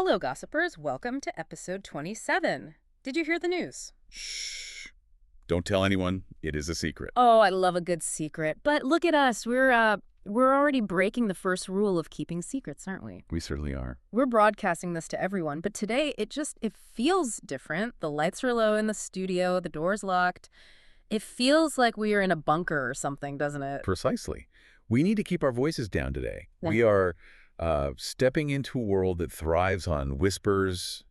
Hello, gossipers. Welcome to episode 27. Did you hear the news? Shh. Don't tell anyone. It is a secret. Oh, I love a good secret. But look at us. We're already breaking the first rule of keeping secrets, aren't we? We certainly are. We're broadcasting this to everyone, but today it feels different. The lights are low in the studio, the door's locked. It feels like we are in a bunker or something, doesn't it? Precisely. We need to keep our voices down today. Yeah. We are stepping into a world that thrives on whispers,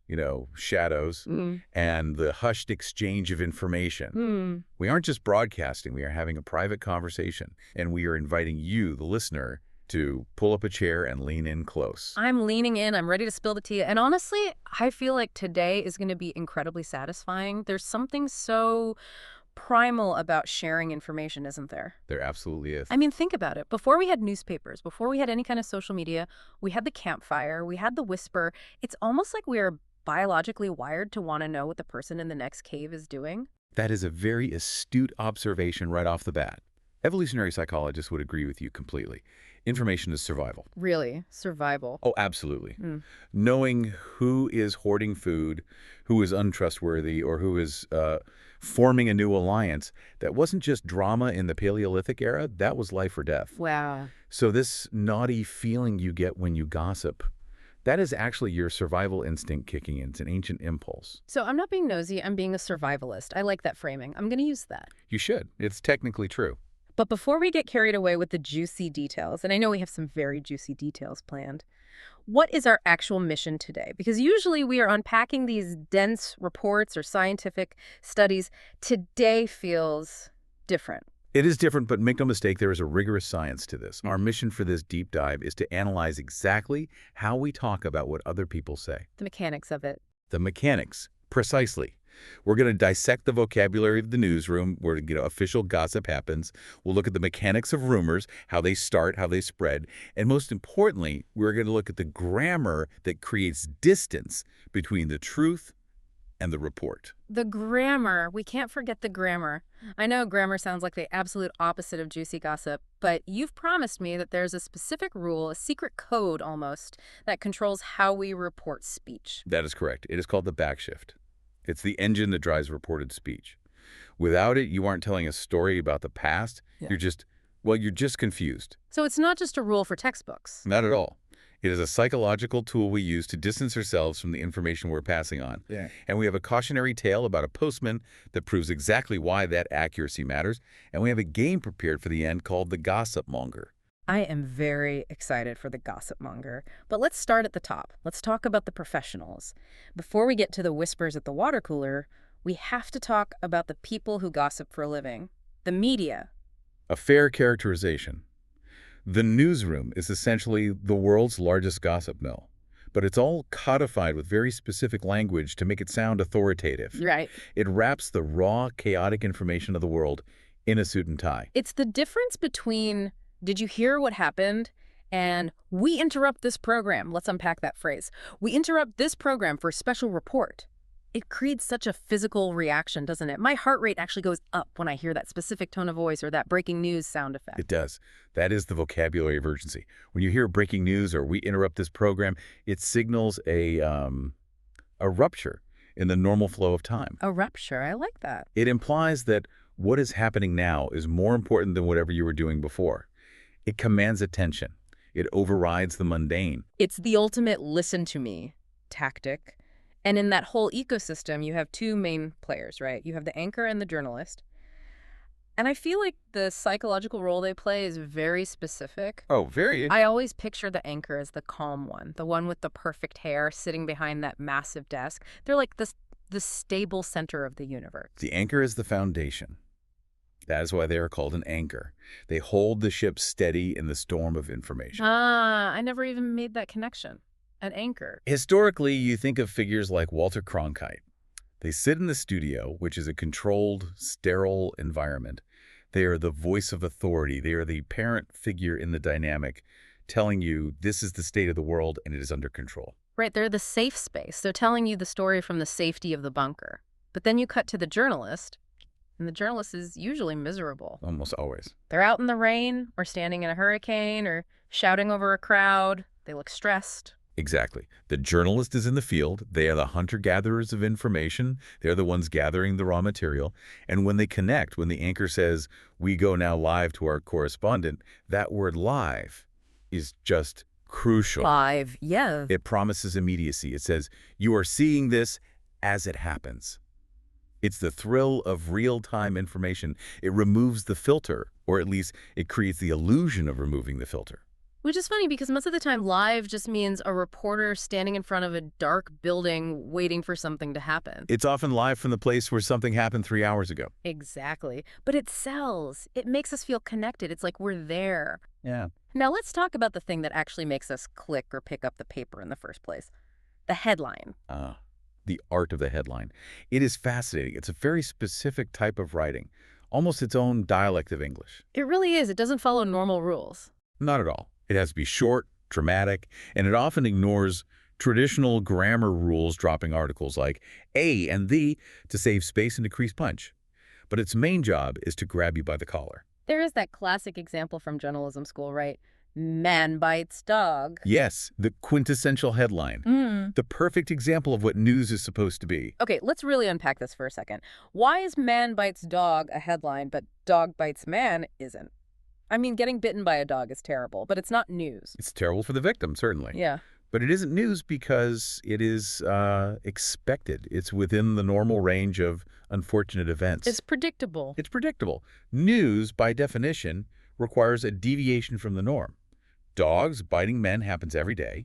shadows, and the hushed exchange of information. We aren't just broadcasting. We are having a private conversation, and we are inviting you, the listener, to pull up a chair and lean in close. I'm leaning in. I'm ready to spill the tea. And honestly, I feel like today is going to be incredibly satisfying. There's something so primal about sharing information, isn't there? There absolutely is. I mean, think about it. Before we had newspapers, before we had any kind of social media, we had the campfire, we had the whisper. It's almost like we are biologically wired to want to know what the person in the next cave is doing. That is a very astute observation right off the bat. Evolutionary psychologists would agree with you completely. Information is survival. Really? Survival. Oh, absolutely. Knowing who is hoarding food, who is untrustworthy, or who is forming a new alliance, that wasn't just drama in the Paleolithic era, that was life or death. Wow. So this naughty feeling you get when you gossip, that is actually your survival instinct kicking in. It's an ancient impulse. So I'm not being nosy, I'm being a survivalist. I like that framing. I'm going to use that. You should. It's technically true. But before we get carried away with the juicy details, and I know we have some very juicy details planned, what is our actual mission today? Because usually we are unpacking these dense reports or scientific studies. Today feels different. It is different, but make no mistake, there is a rigorous science to this. Our mission for this deep dive is to analyze exactly how we talk about what other people say. The mechanics of it. The mechanics, precisely. We're going to dissect the vocabulary of the newsroom where official gossip happens. We'll look at the mechanics of rumors, how they start, how they spread. And most importantly, we're going to look at the grammar that creates distance between the truth and the report. The grammar. We can't forget the grammar. I know grammar sounds like the absolute opposite of juicy gossip, but you've promised me that there's a specific rule, a secret code almost, that controls how we report speech. That is correct. It is called the backshift. It's the engine that drives reported speech. Without it, you aren't telling a story about the past. Yeah. You're just confused. So it's not just a rule for textbooks. Not at all. It is a psychological tool we use to distance ourselves from the information we're passing on. Yeah. And we have a cautionary tale about a postman that proves exactly why that accuracy matters. And we have a game prepared for the end called the Gossip Monger. I am very excited for the Gossip Monger, but let's start at the top. Let's talk about the professionals. Before we get to the whispers at the water cooler, we have to talk about the people who gossip for a living, the media. A fair characterization. The newsroom is essentially the world's largest gossip mill, but it's all codified with very specific language to make it sound authoritative. Right. It wraps the raw, chaotic information of the world in a suit and tie. It's the difference between "Did you hear what happened?" and "We interrupt this program." Let's unpack that phrase. We interrupt this program for a special report. It creates such a physical reaction, doesn't it? My heart rate actually goes up when I hear that specific tone of voice or that breaking news sound effect. It does. That is the vocabulary of urgency. When you hear breaking news or "we interrupt this program," it signals a rupture in the normal flow of time. A rupture. I like that. It implies that what is happening now is more important than whatever you were doing before. It commands attention. It overrides the mundane. It's the ultimate listen to me tactic. And in that whole ecosystem, you have two main players, right? You have the anchor and the journalist. And I feel like the psychological role they play is very specific. Oh, very. I always picture the anchor as the calm one, the one with the perfect hair sitting behind that massive desk. They're like the stable center of the universe. The anchor is the foundation. That is why they are called an anchor. They hold the ship steady in the storm of information. I never even made that connection. An anchor. Historically, you think of figures like Walter Cronkite. They sit in the studio, which is a controlled, sterile environment. They are the voice of authority. They are the parent figure in the dynamic, telling you this is the state of the world and it is under control. Right, they're the safe space. They're telling you the story from the safety of the bunker. But then you cut to the journalist, and the journalist is usually miserable. Almost always. They're out in the rain, or standing in a hurricane, or shouting over a crowd. They look stressed, Exactly. The journalist is in the field. They are the hunter-gatherers of information. They're the ones gathering the raw material. And when they connect, when the anchor says, we go now live to our correspondent, that word live is just crucial. Live, yeah. It promises immediacy. It says, you are seeing this as it happens. It's the thrill of real-time information. It removes the filter, or at least it creates the illusion of removing the filter. Which is funny because most of the time live just means a reporter standing in front of a dark building waiting for something to happen. It's often live from the place where something happened 3 hours ago. Exactly. But it sells. It makes us feel connected. It's like we're there. Yeah. Now let's talk about the thing that actually makes us click or pick up the paper in the first place. The headline. The art of the headline. It is fascinating. It's a very specific type of writing, almost its own dialect of English. It really is. It doesn't follow normal rules. Not at all. It has to be short, dramatic, and it often ignores traditional grammar rules, dropping articles like a and the to save space and decrease punch. But its main job is to grab you by the collar. There is that classic example from journalism school, right? Man bites dog. Yes, the quintessential headline. The perfect example of what news is supposed to be. Okay, let's really unpack this for a second. Why is man bites dog a headline, but dog bites man isn't? I mean, getting bitten by a dog is terrible, but it's not news. It's terrible for the victim, certainly. Yeah. But it isn't news because it is expected. It's within the normal range of unfortunate events. It's predictable. It's predictable. News, by definition, requires a deviation from the norm. Dogs biting men happens every day.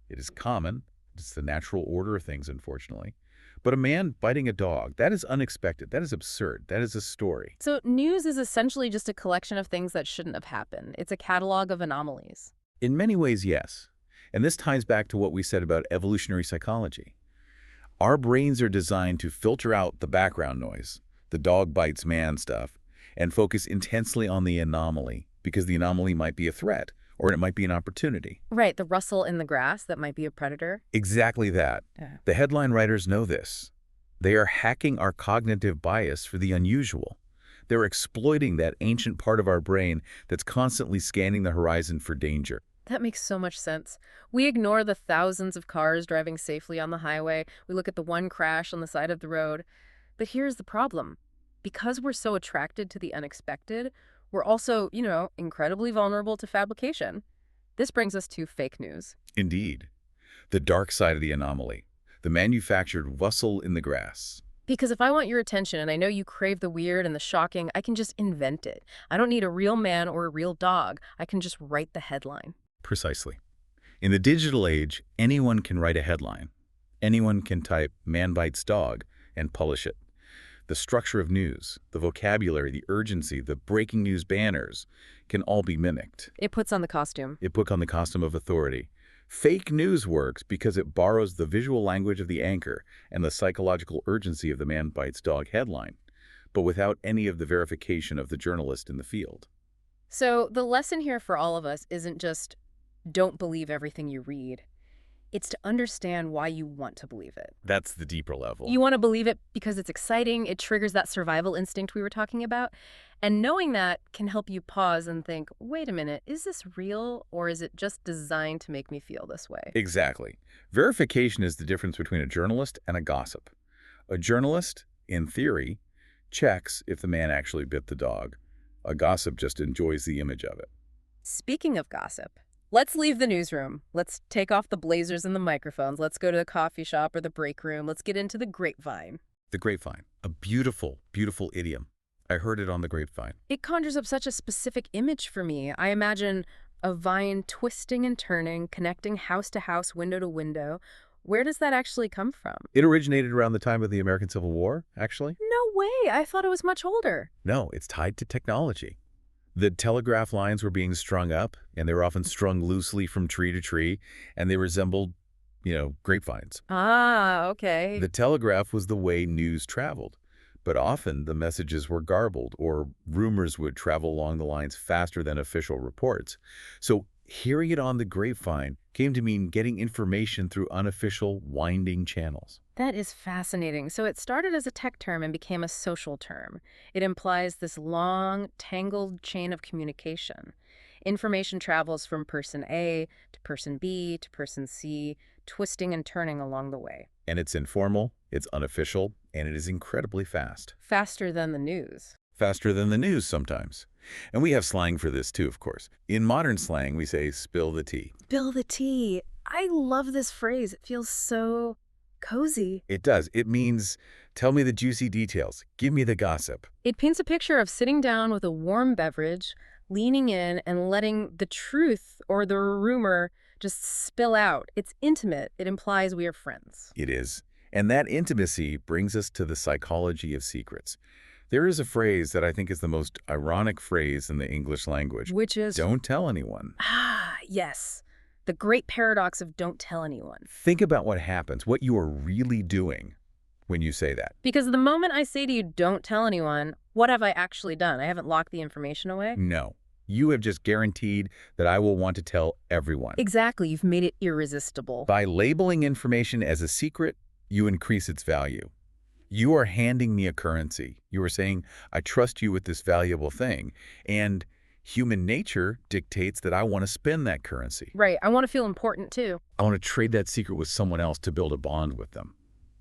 It is common. It's the natural order of things, unfortunately. But a man biting a dog, that is unexpected. That is absurd. That is a story. So news is essentially just a collection of things that shouldn't have happened. It's a catalog of anomalies. In many ways, yes. And this ties back to what we said about evolutionary psychology. Our brains are designed to filter out the background noise, the dog bites man stuff, and focus intensely on the anomaly, because the anomaly might be a threat, or it might be an opportunity. Right, the rustle in the grass that might be a predator. Exactly that. Yeah. The headline writers know this. They are hacking our cognitive bias for the unusual. They're exploiting that ancient part of our brain that's constantly scanning the horizon for danger. That makes so much sense. We ignore the thousands of cars driving safely on the highway. We look at the one crash on the side of the road. But here's the problem. Because we're so attracted to the unexpected, we're also, incredibly vulnerable to fabrication. This brings us to fake news. Indeed. The dark side of the anomaly. The manufactured rustle in the grass. Because if I want your attention and I know you crave the weird and the shocking, I can just invent it. I don't need a real man or a real dog. I can just write the headline. Precisely. In the digital age, anyone can write a headline. Anyone can type "man bites dog" and publish it. The structure of news, the vocabulary, the urgency, the breaking news banners can all be mimicked. It puts on the costume. It puts on the costume of authority. Fake news works because it borrows the visual language of the anchor and the psychological urgency of the "man bites dog" headline, but without any of the verification of the journalist in the field. So the lesson here for all of us isn't just don't believe everything you read. It's to understand why you want to believe it. That's the deeper level. You want to believe it because it's exciting, it triggers that survival instinct we were talking about, and knowing that can help you pause and think, wait a minute, is this real or is it just designed to make me feel this way? Exactly. Verification is the difference between a journalist and a gossip. A journalist, in theory, checks if the man actually bit the dog. A gossip just enjoys the image of it. Speaking of gossip, let's leave the newsroom. Let's take off the blazers and the microphones. Let's go to the coffee shop or the break room. Let's get into the grapevine. The grapevine, a beautiful, beautiful idiom. I heard it on the grapevine. It conjures up such a specific image for me. I imagine a vine twisting and turning, connecting house to house, window to window. Where does that actually come from? It originated around the time of the American Civil War, actually. No way. I thought it was much older. No, it's tied to technology. The telegraph lines were being strung up, and they were often strung loosely from tree to tree, and they resembled, grapevines. Ah, okay. The telegraph was the way news traveled, but often the messages were garbled, or rumors would travel along the lines faster than official reports. So hearing it on the grapevine came to mean getting information through unofficial, winding channels. That is fascinating. So it started as a tech term and became a social term. It implies this long, tangled chain of communication. Information travels from person A to person B to person C, twisting and turning along the way. And it's informal, it's unofficial, and it is incredibly fast. Faster than the news. Faster than the news sometimes. And we have slang for this too, of course. In modern slang, we say spill the tea. Spill the tea. I love this phrase. It feels so cozy. It does. It means tell me the juicy details. Give me the gossip. It paints a picture of sitting down with a warm beverage, leaning in and letting the truth or the rumor just spill out. It's intimate. It implies we are friends. It is. And that intimacy brings us to the psychology of secrets. There is a phrase that I think is the most ironic phrase in the English language. Which is? Don't tell anyone. Ah, yes. The great paradox of don't tell anyone. Think about what happens, what you are really doing when you say that. Because the moment I say to you, don't tell anyone, what have I actually done? I haven't locked the information away. No. You have just guaranteed that I will want to tell everyone. Exactly. You've made it irresistible. By labeling information as a secret, you increase its value. You are handing me a currency. You are saying, I trust you with this valuable thing. And human nature dictates that I want to spend that currency. Right. I want to feel important, too. I want to trade that secret with someone else to build a bond with them.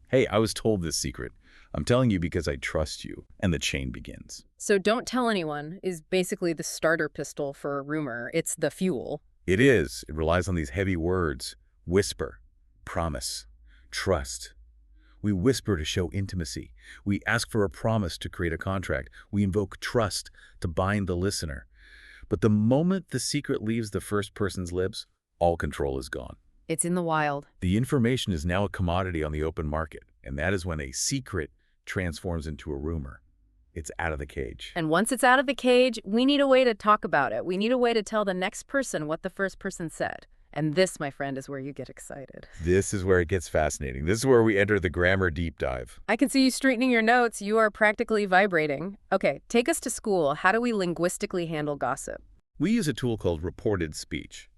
Hey, I was told this secret. I'm telling you because I trust you. And the chain begins. So don't tell anyone is basically the starter pistol for a rumor. It's the fuel. It is. It relies on these heavy words. Whisper, promise, trust. We whisper to show intimacy. We ask for a promise to create a contract. We invoke trust to bind the listener. But the moment the secret leaves the first person's lips, all control is gone. It's in the wild. The information is now a commodity on the open market, and that is when a secret transforms into a rumor. It's out of the cage. And once it's out of the cage, we need a way to talk about it. We need a way to tell the next person what the first person said. And this, my friend, is where you get excited. This is where it gets fascinating. This is where we enter the grammar deep dive. I can see you straightening your notes. You are practically vibrating. Okay, take us to school. How do we linguistically handle gossip? We use a tool called reported speech.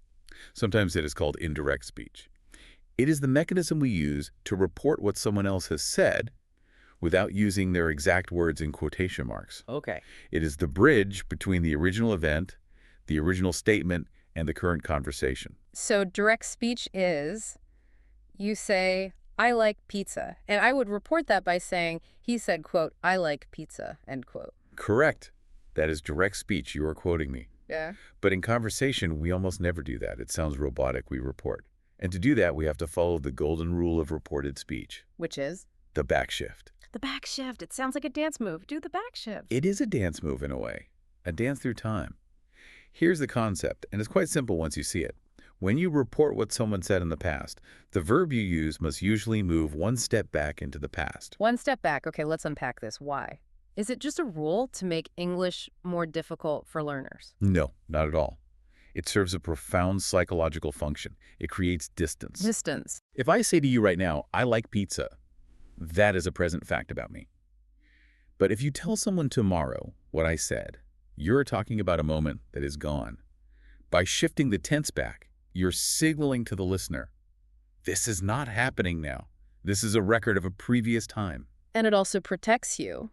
Sometimes it is called indirect speech. It is the mechanism we use to report what someone else has said without using their exact words in quotation marks. Okay. It is the bridge between the original event, the original statement, and the current conversation. So direct speech is, you say, I like pizza. And I would report that by saying, he said, quote, I like pizza, end quote. Correct. That is direct speech. You are quoting me. Yeah. But in conversation, we almost never do that. It sounds robotic. We report. And to do that, we have to follow the golden rule of reported speech. Which is? The backshift. The backshift. It sounds like a dance move. Do the backshift. It is a dance move in a way. A dance through time. Here's the concept, and it's quite simple once you see it. When you report what someone said in the past, the verb you use must usually move one step back into the past. One step back. Okay, let's unpack this. Why? Is it just a rule to make English more difficult for learners? No, not at all. It serves a profound psychological function. It creates distance. Distance. If I say to you right now, I like pizza, that is a present fact about me. But if you tell someone tomorrow what I said, you're talking about a moment that is gone. By shifting the tense back, you're signaling to the listener, this is not happening now. This is a record of a previous time. And it also protects you.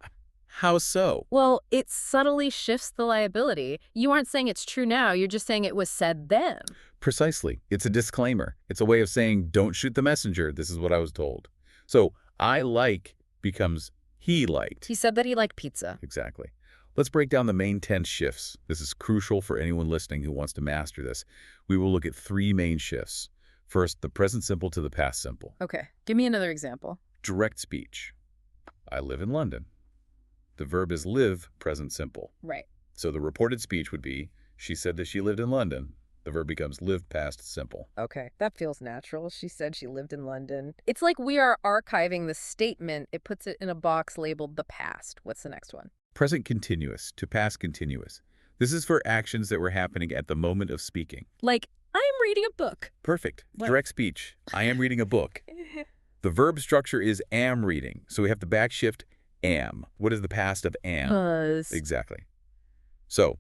How so? Well, it subtly shifts the liability. You aren't saying it's true now, you're just saying it was said then. Precisely. It's a disclaimer. It's a way of saying, don't shoot the messenger. This is what I was told. So, I like becomes he liked. He said that he liked pizza. Exactly. Let's break down the main tense shifts. This is crucial for anyone listening who wants to master this. We will look at three main shifts. First, the present simple to the past simple. Okay, give me another example. Direct speech. I live in London. The verb is live, present simple. Right. So the reported speech would be, she said that she lived in London. The verb becomes live past simple. Okay, that feels natural. She said she lived in London. It's like we are archiving the statement. It puts it in a box labeled the past. What's the next one? Present continuous to past continuous. This is for actions that were happening at the moment of speaking. Like, I am reading a book. Perfect. What? Direct speech. I am reading a book. The verb structure is am reading. So we have the backshift am. What is the past of am? Was. Exactly. So,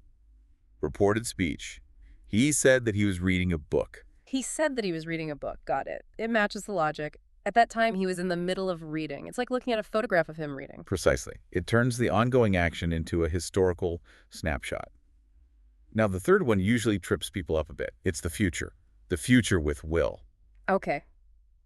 reported speech. He said that he was reading a book. He said that he was reading a book. Got it. It matches the logic. At that time, he was in the middle of reading. It's like looking at a photograph of him reading. Precisely. It turns the ongoing action into a historical snapshot. Now, the third one usually trips people up a bit. It's the future. The future with will. Okay.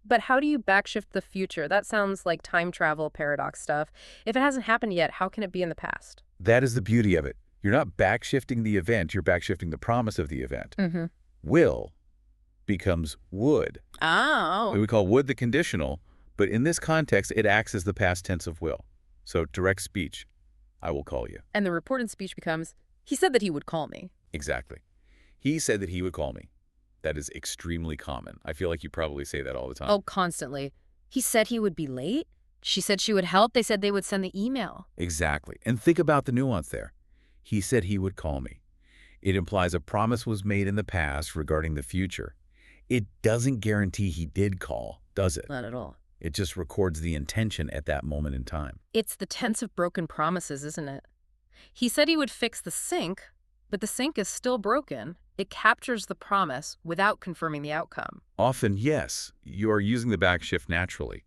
But how do you backshift the future? That sounds like time travel paradox stuff. If it hasn't happened yet, how can it be in the past? That is the beauty of it. You're not backshifting the event, you're backshifting the promise of the event. Mm-hmm. Will becomes would. Oh. We call would the conditional, but in this context, it acts as the past tense of will. So direct speech, I will call you. And the reported speech becomes, he said that he would call me. Exactly. He said that he would call me. That is extremely common. I feel like you probably say that all the time. Oh, constantly. He said he would be late. She said she would help. They said they would send the email. Exactly. And think about the nuance there. He said he would call me. It implies a promise was made in the past regarding the future. It doesn't guarantee he did call, does it? Not at all. It just records the intention at that moment in time. It's the tense of broken promises, isn't it? He said he would fix the sink, but the sink is still broken. It captures the promise without confirming the outcome. Often, yes, you are using the backshift naturally.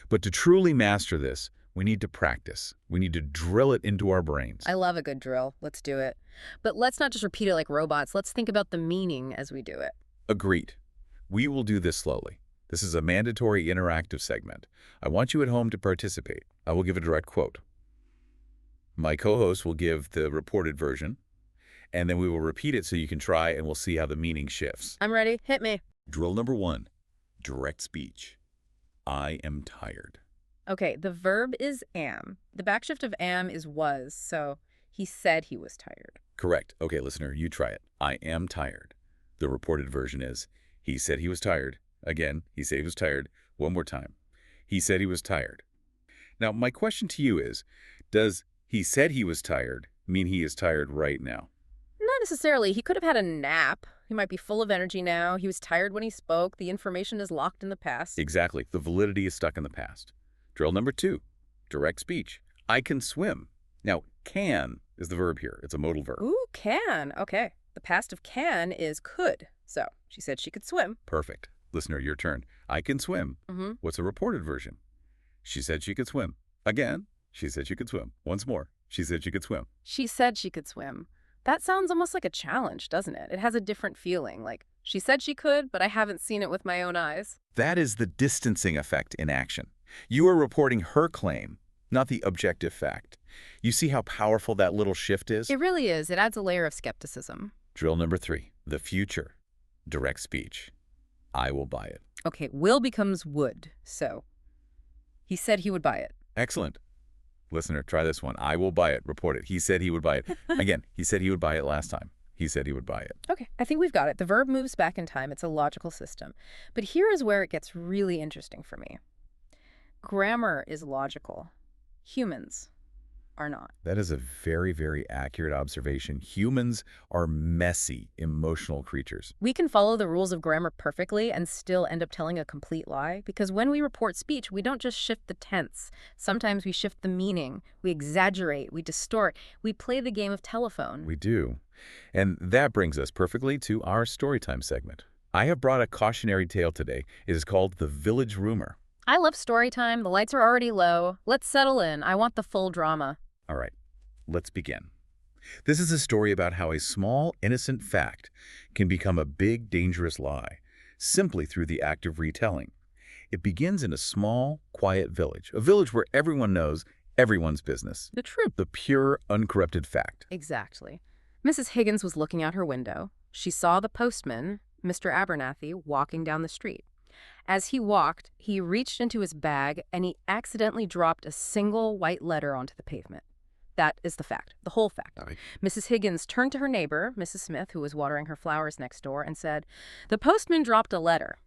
But to truly master this, we need to practice. We need to drill it into our brains. I love a good drill. Let's do it. But let's not just repeat it like robots. Let's think about the meaning as we do it. Agreed. We will do this slowly. This is a mandatory interactive segment. I want you at home to participate. I will give a direct quote. My co-host will give the reported version, and then we will repeat it so you can try, and we'll see how the meaning shifts. I'm ready. Hit me. Drill number 1, direct speech. I am tired. Okay, the verb is am. The backshift of am is was, so he said he was tired. Correct. Okay, listener, you try it. I am tired. The reported version is, he said he was tired. Again, he said he was tired. One more time. He said he was tired. Now, my question to you is, does he said he was tired mean he is tired right now? Not necessarily. He could have had a nap. He might be full of energy now. He was tired when he spoke. The information is locked in the past. Exactly. The validity is stuck in the past. Drill number 2, direct speech. I can swim. Now, can is the verb here. It's a modal verb. Ooh, can. Okay. The past of can is could. So she said she could swim. Perfect. Listener, your turn. I can swim. Mm-hmm. What's the reported version? She said she could swim. Again, she said she could swim. Once more, she said she could swim. She said she could swim. That sounds almost like a challenge, doesn't it? It has a different feeling, like she said she could, but I haven't seen it with my own eyes. That is the distancing effect in action. You are reporting her claim, not the objective fact. You see how powerful that little shift is? It really is. It adds a layer of skepticism. Drill number 3, the future, direct speech. I will buy it. Okay, will becomes would, so he said he would buy it. Excellent. Listener, try this one. I will buy it. Report it. He said he would buy it. Again, he said he would buy it last time. He said he would buy it. Okay, I think we've got it. The verb moves back in time. It's a logical system. But here is where it gets really interesting for me. Grammar is logical. Humans are not. That is a very, very accurate observation. Humans are messy, emotional creatures. We can follow the rules of grammar perfectly and still end up telling a complete lie, because when we report speech, we don't just shift the tense. Sometimes we shift the meaning. We exaggerate. We distort. We play the game of telephone. We do. And that brings us perfectly to our Storytime segment. I have brought a cautionary tale today. It is called The Village Rumor. I love story time. The lights are already low. Let's settle in. I want the full drama. All right, let's begin. This is a story about how a small, innocent fact can become a big, dangerous lie, simply through the act of retelling. It begins in a small, quiet village, a village where everyone knows everyone's business. The truth. The pure, uncorrupted fact. Exactly. Mrs. Higgins was looking out her window. She saw the postman, Mr. Abernathy, walking down the street. As he walked, he reached into his bag and he accidentally dropped a single white letter onto the pavement. That is the fact, the whole fact. Right. Mrs. Higgins turned to her neighbor, Mrs. Smith, who was watering her flowers next door, and said, "The postman dropped a letter."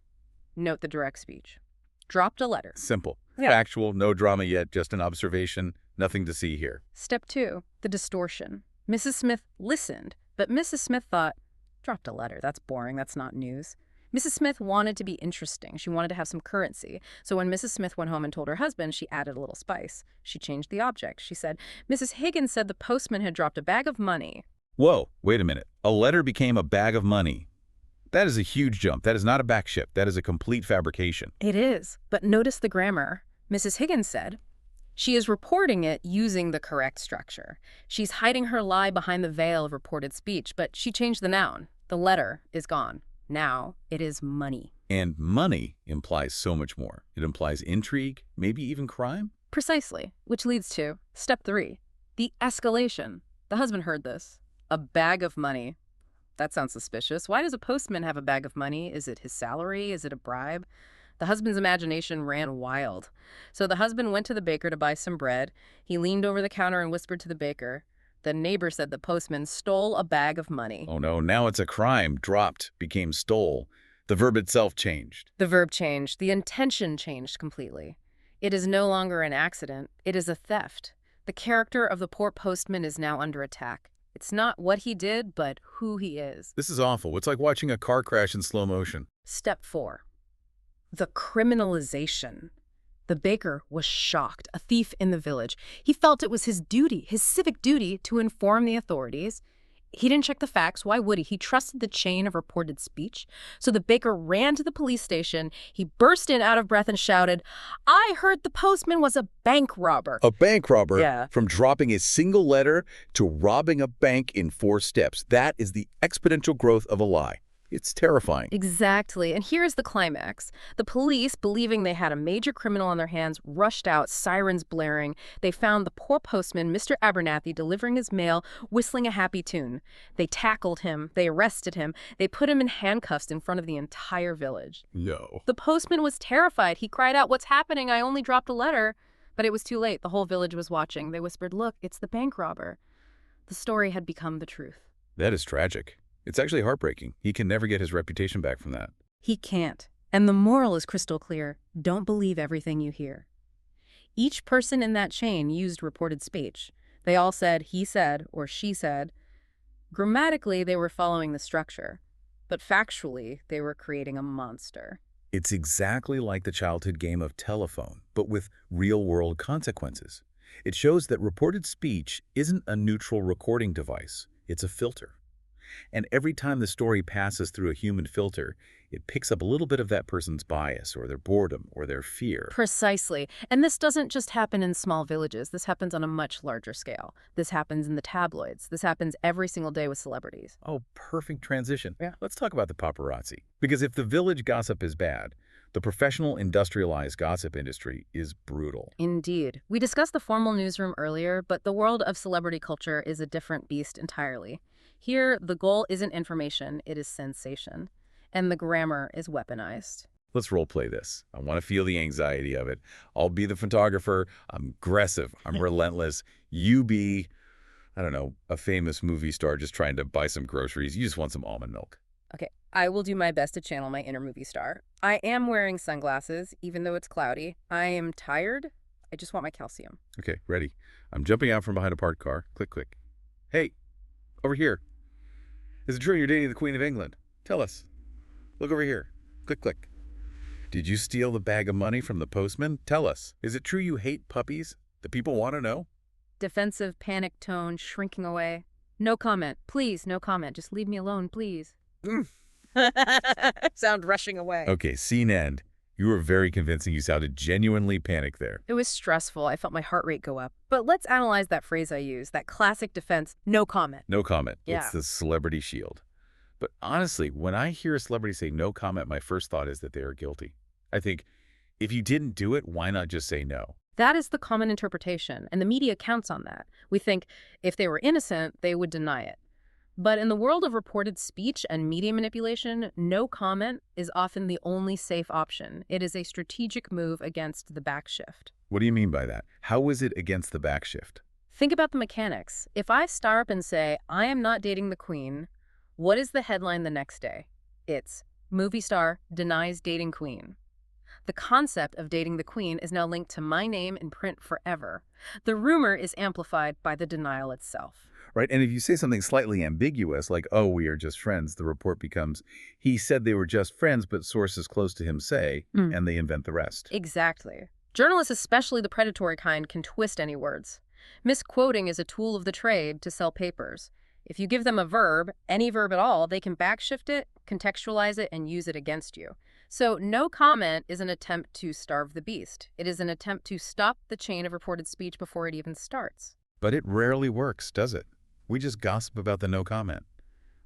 Note the direct speech. Dropped a letter. Simple. Yeah. Factual, no drama yet, just an observation, nothing to see here. Step 2, the distortion. Mrs. Smith listened, but Mrs. Smith thought, dropped a letter, that's boring, that's not news. Mrs. Smith wanted to be interesting. She wanted to have some currency. So when Mrs. Smith went home and told her husband, she added a little spice. She changed the object. She said, "Mrs. Higgins said the postman had dropped a bag of money." Whoa, wait a minute. A letter became a bag of money. That is a huge jump. That is not a backshift. That is a complete fabrication. It is. But notice the grammar. Mrs. Higgins said, She is reporting it using the correct structure. She's hiding her lie behind the veil of reported speech, but she changed the noun. The letter is gone. Now it is money. And money implies so much more. It implies intrigue, maybe even crime. Precisely, which leads to step 3, the escalation. The husband heard this. A bag of money. That sounds suspicious. Why does a postman have a bag of money? Is it his salary? Is it a bribe? The husband's imagination ran wild. So the husband went to the baker to buy some bread. He leaned over the counter and whispered to the baker. The neighbor said the postman stole a bag of money. Oh no, now it's a crime. Dropped, became stole. The verb itself changed. The verb changed. The intention changed completely. It is no longer an accident. It is a theft. The character of the poor postman is now under attack. It's not what he did, but who he is. This is awful. It's like watching a car crash in slow motion. Step 4. The criminalization. The baker was shocked, a thief in the village. He felt it was his duty, his civic duty, to inform the authorities. He didn't check the facts. Why would he? He trusted the chain of reported speech. So the baker ran to the police station. He burst in out of breath and shouted, "I heard the postman was a bank robber." A bank robber? Yeah. From dropping a single letter to robbing a bank in 4 steps. That is the exponential growth of a lie. It's terrifying. Exactly. And here's the climax. The police, believing they had a major criminal on their hands, rushed out, sirens blaring. They found the poor postman, Mr. Abernathy, delivering his mail, whistling a happy tune. They tackled him. They arrested him. They put him in handcuffs in front of the entire village. No. The postman was terrified. He cried out, "What's happening? I only dropped a letter." But it was too late. The whole village was watching. They whispered, "Look, it's the bank robber." The story had become the truth. That is tragic. It's actually heartbreaking. He can never get his reputation back from that. He can't. And the moral is crystal clear. Don't believe everything you hear. Each person in that chain used reported speech. They all said, he said, or she said. Grammatically, they were following the structure. But factually, they were creating a monster. It's exactly like the childhood game of telephone, but with real-world consequences. It shows that reported speech isn't a neutral recording device. It's a filter. And every time the story passes through a human filter, it picks up a little bit of that person's bias or their boredom or their fear. Precisely. And this doesn't just happen in small villages. This happens on a much larger scale. This happens in the tabloids. This happens every single day with celebrities. Oh, perfect transition. Yeah. Let's talk about the paparazzi. Because if the village gossip is bad, the professional industrialized gossip industry is brutal. Indeed. We discussed the formal newsroom earlier, but the world of celebrity culture is a different beast entirely. Here, the goal isn't information, it is sensation. And the grammar is weaponized. Let's role play this. I want to feel the anxiety of it. I'll be the photographer. I'm aggressive. I'm relentless. You be, I don't know, a famous movie star just trying to buy some groceries. You just want some almond milk. Okay, I will do my best to channel my inner movie star. I am wearing sunglasses, even though it's cloudy. I am tired. I just want my calcium. Okay, ready. I'm jumping out from behind a parked car. Click, click. Hey, over here. Is it true you're dating the Queen of England? Tell us. Look over here. Click, click. Did you steal the bag of money from the postman? Tell us. Is it true you hate puppies? The people want to know. Defensive, panic tone, shrinking away. No comment. Please, no comment. Just leave me alone, please. Sound rushing away. Okay, scene end. You were very convincing. You sounded genuinely panicked there. It was stressful. I felt my heart rate go up. But let's analyze that phrase I used, that classic defense, no comment. No comment. Yeah. It's the celebrity shield. But honestly, when I hear a celebrity say no comment, my first thought is that they are guilty. I think, if you didn't do it, why not just say no? That is the common interpretation, and the media counts on that. We think if they were innocent, they would deny it. But in the world of reported speech and media manipulation, no comment is often the only safe option. It is a strategic move against the backshift. What do you mean by that? How is it against the backshift? Think about the mechanics. If I star up and say, I am not dating the Queen, what is the headline the next day? It's, movie star denies dating Queen. The concept of dating the Queen is now linked to my name in print forever. The rumor is amplified by the denial itself. Right, and if you say something slightly ambiguous, like, oh, we are just friends, the report becomes, he said they were just friends, but sources close to him say, and they invent the rest. Exactly. Journalists, especially the predatory kind, can twist any words. Misquoting is a tool of the trade to sell papers. If you give them a verb, any verb at all, they can backshift it, contextualize it, and use it against you. So no comment is an attempt to starve the beast. It is an attempt to stop the chain of reported speech before it even starts. But it rarely works, does it? We just gossip about the no comment.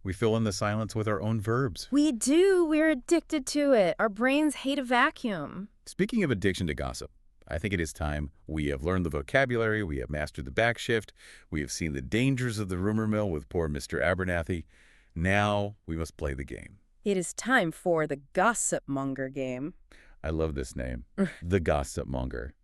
We fill in the silence with our own verbs. We do. We're addicted to it. Our brains hate a vacuum. Speaking of addiction to gossip, I think it is time. We have learned the vocabulary, we have mastered the backshift, we have seen the dangers of the rumor mill with poor Mr. Abernathy. Now we must play the game. It is time for the Gossip Monger game. I love this name, the Gossip Monger.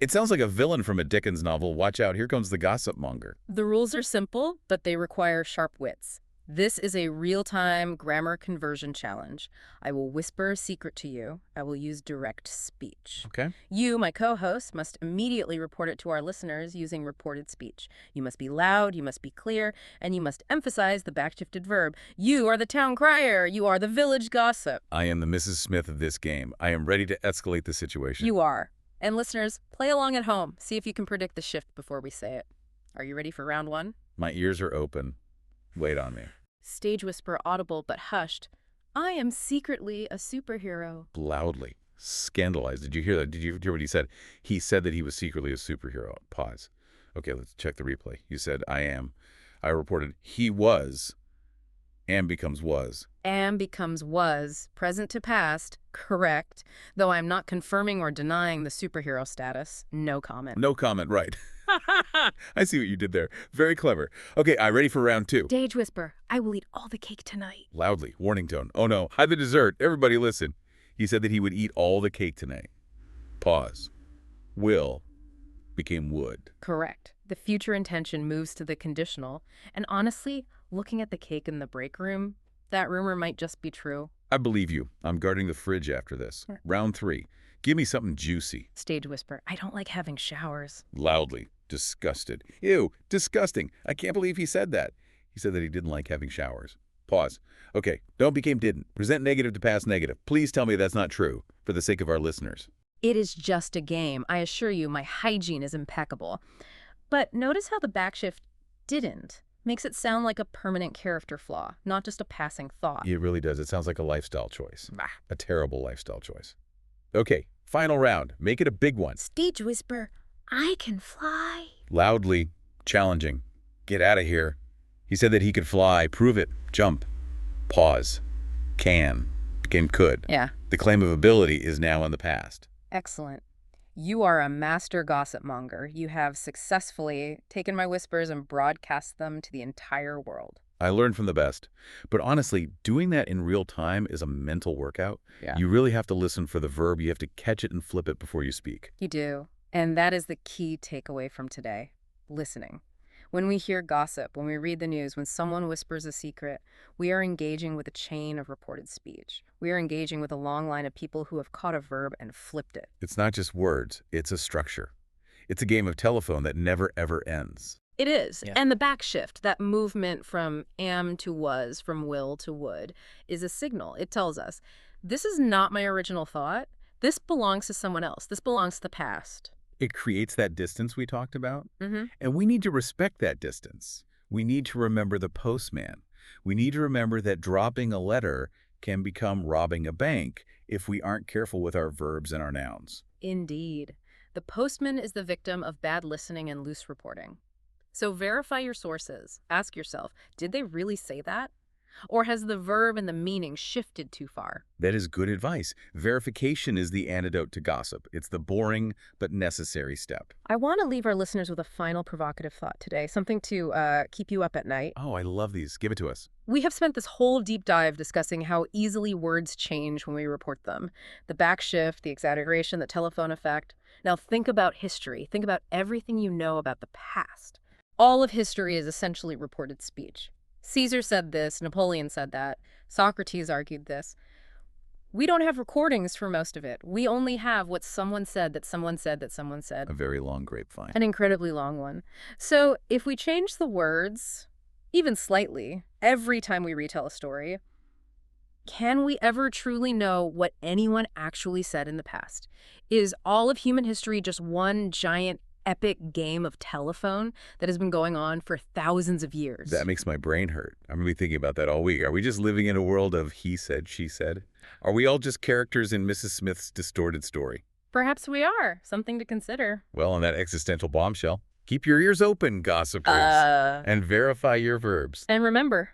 It sounds like a villain from a Dickens novel. Watch out, here comes the Gossip Monger. The rules are simple, but they require sharp wits. This is a real-time grammar conversion challenge. I will whisper a secret to you. I will use direct speech. Okay. You, my co-host, must immediately report it to our listeners using reported speech. You must be loud, you must be clear, and you must emphasize the backshifted verb. You are the town crier. You are the village gossip. I am the Mrs. Smith of this game. I am ready to escalate the situation. You are. And listeners, play along at home. See if you can predict the shift before we say it. Are you ready for round one? My ears are open. Wait on me. Stage whisper audible but hushed. I am secretly a superhero. Loudly. Scandalized. Did you hear that? Did you hear what he said? He said that he was secretly a superhero. Pause. Okay, let's check the replay. You said, I am. I reported, he was. Am becomes was. Am becomes was. Present to past. Correct. Though I'm not confirming or denying the superhero status. No comment. No comment, right. I see what you did there. Very clever. Okay, I'm ready for round two. Stage whisper. I will eat all the cake tonight. Loudly. Warning tone. Oh no. Hide the dessert. Everybody listen. He said that he would eat all the cake tonight. Pause. Will became would. Correct. The future intention moves to the conditional. And honestly, looking at the cake in the break room, that rumor might just be true. I believe you. I'm guarding the fridge after this. Round three. Give me something juicy. Stage whisper. I don't like having showers. Loudly. Disgusted. Ew. Disgusting. I can't believe he said that. He said that he didn't like having showers. Pause. Okay. Don't became didn't. Present negative to past negative. Please tell me that's not true, for the sake of our listeners. It is just a game. I assure you, my hygiene is impeccable. But notice how the backshift didn't. Makes it sound like a permanent character flaw, not just a passing thought. It really does. It sounds like a lifestyle choice. Bah. A terrible lifestyle choice. Okay. Final round. Make it a big one. Stage whisper. I can fly. Loudly. Challenging. Get out of here. He said that he could fly. Prove it. Jump. Pause. Can. Became could. Yeah. The claim of ability is now in the past. Excellent. You are a master gossip monger. You have successfully taken my whispers and broadcast them to the entire world. I learned from the best. But honestly, doing that in real time is a mental workout. Yeah. You really have to listen for the verb. You have to catch it and flip it before you speak. You do. And that is the key takeaway from today. Listening. When we hear gossip, when we read the news, when someone whispers a secret, we are engaging with a chain of reported speech. We are engaging with a long line of people who have caught a verb and flipped it. It's not just words. It's a structure. It's a game of telephone that never, ever ends. It is. Yeah. And the backshift, that movement from am to was, from will to would, is a signal. It tells us, this is not my original thought. This belongs to someone else. This belongs to the past. It creates that distance we talked about. Mm-hmm. And we need to respect that distance. We need to remember the postman. We need to remember that dropping a letter can become robbing a bank if we aren't careful with our verbs and our nouns. Indeed. The postman is the victim of bad listening and loose reporting. So verify your sources. Ask yourself, did they really say that? Or has the verb and the meaning shifted too far? That is good advice. Verification is the antidote to gossip. It's the boring but necessary step. I want to leave our listeners with a final provocative thought today, something to keep you up at night. Oh, I love these. Give it to us. We have spent this whole deep dive discussing how easily words change when we report them. The backshift, the exaggeration, the telephone effect. Now think about history. Think about everything you know about the past. All of history is essentially reported speech. Caesar said this, Napoleon said that, Socrates argued this. We don't have recordings for most of it. We only have what someone said that someone said that someone said. A very long grapevine. An incredibly long one. So if we change the words, even slightly, every time we retell a story, can we ever truly know what anyone actually said in the past? Is all of human history just one giant epic game of telephone that has been going on for thousands of years? That makes my brain hurt. I'm going to be thinking about that all week. Are we just living in a world of he said, she said? Are we all just characters in Mrs. Smith's distorted story? Perhaps we are. Something to consider. Well, on that existential bombshell, keep your ears open, gossipers, and verify your verbs. And remember,